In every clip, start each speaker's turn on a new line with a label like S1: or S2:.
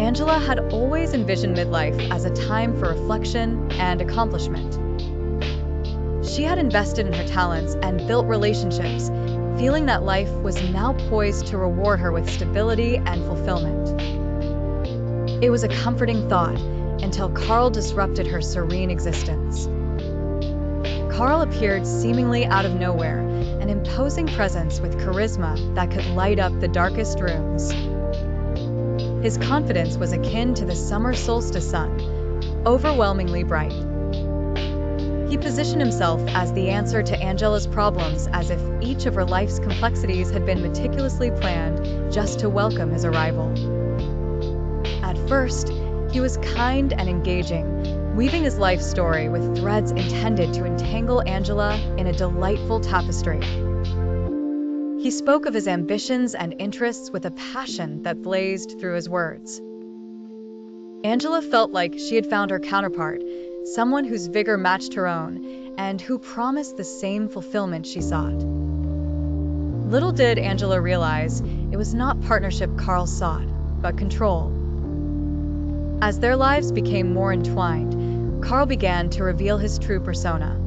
S1: Angela had always envisioned midlife as a time for reflection and accomplishment. She had invested in her talents and built relationships, feeling that life was now poised to reward her with stability and fulfillment. It was a comforting thought until Carl disrupted her serene existence. Carl appeared seemingly out of nowhere, an imposing presence with charisma that could light up the darkest rooms. His confidence was akin to the summer solstice sun, overwhelmingly bright. He positioned himself as the answer to Angela's problems, as if each of her life's complexities had been meticulously planned just to welcome his arrival. At first, he was kind and engaging, weaving his life story with threads intended to entangle Angela in a delightful tapestry. He spoke of his ambitions and interests with a passion that blazed through his words. Angela felt like she had found her counterpart, someone whose vigor matched her own, and who promised the same fulfillment she sought. Little did Angela realize it was not partnership Carl sought, but control. As their lives became more entwined, Carl began to reveal his true persona.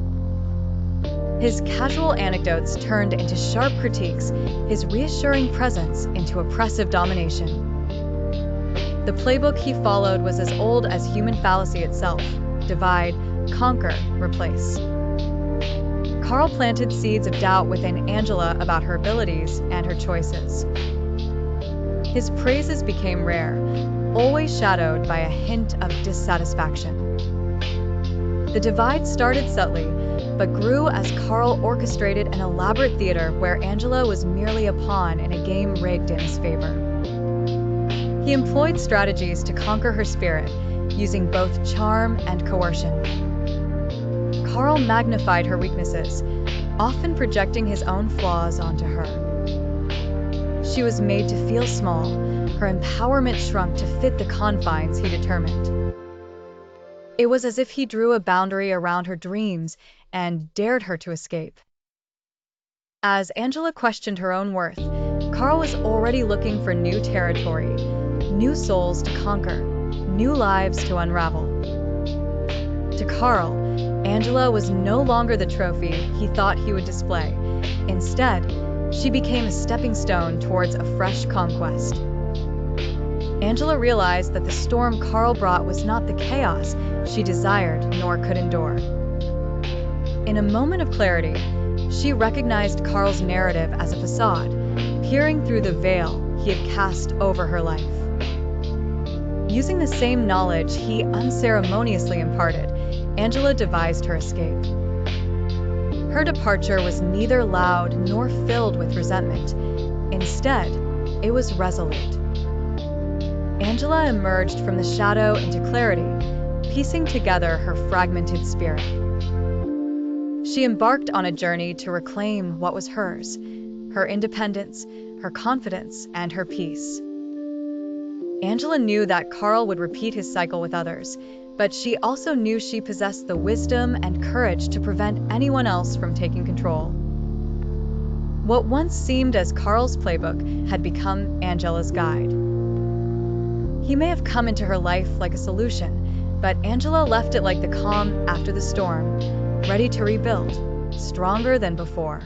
S1: His casual anecdotes turned into sharp critiques, his reassuring presence into oppressive domination. The playbook he followed was as old as human fallacy itself: divide, conquer, replace. Carl planted seeds of doubt within Angela about her abilities and her choices. His praises became rare, always shadowed by a hint of dissatisfaction. The divide started subtly, but grew as Carl orchestrated an elaborate theater where Angela was merely a pawn in a game rigged in his favor. He employed strategies to conquer her spirit, using both charm and coercion. Carl magnified her weaknesses, often projecting his own flaws onto her. She was made to feel small, her empowerment shrunk to fit the confines he determined. It was as if he drew a boundary around her dreams and dared her to escape. As Angela questioned her own worth, Carl was already looking for new territory, new souls to conquer, new lives to unravel. To Carl, Angela was no longer the trophy he thought he would display. Instead, she became a stepping stone towards a fresh conquest. Angela realized that the storm Carl brought was not the chaos she desired nor could endure. In a moment of clarity, she recognized Carl's narrative as a facade, peering through the veil he had cast over her life. Using the same knowledge he unceremoniously imparted, Angela devised her escape. Her departure was neither loud nor filled with resentment. Instead, it was resolute. Angela emerged from the shadow into clarity, piecing together her fragmented spirit. She embarked on a journey to reclaim what was hers: her independence, her confidence, and her peace. Angela knew that Carl would repeat his cycle with others, but she also knew she possessed the wisdom and courage to prevent anyone else from taking control. What once seemed as Carl's playbook had become Angela's guide. He may have come into her life like a solution, but Angela left it like the calm after the storm, ready to rebuild, stronger than before.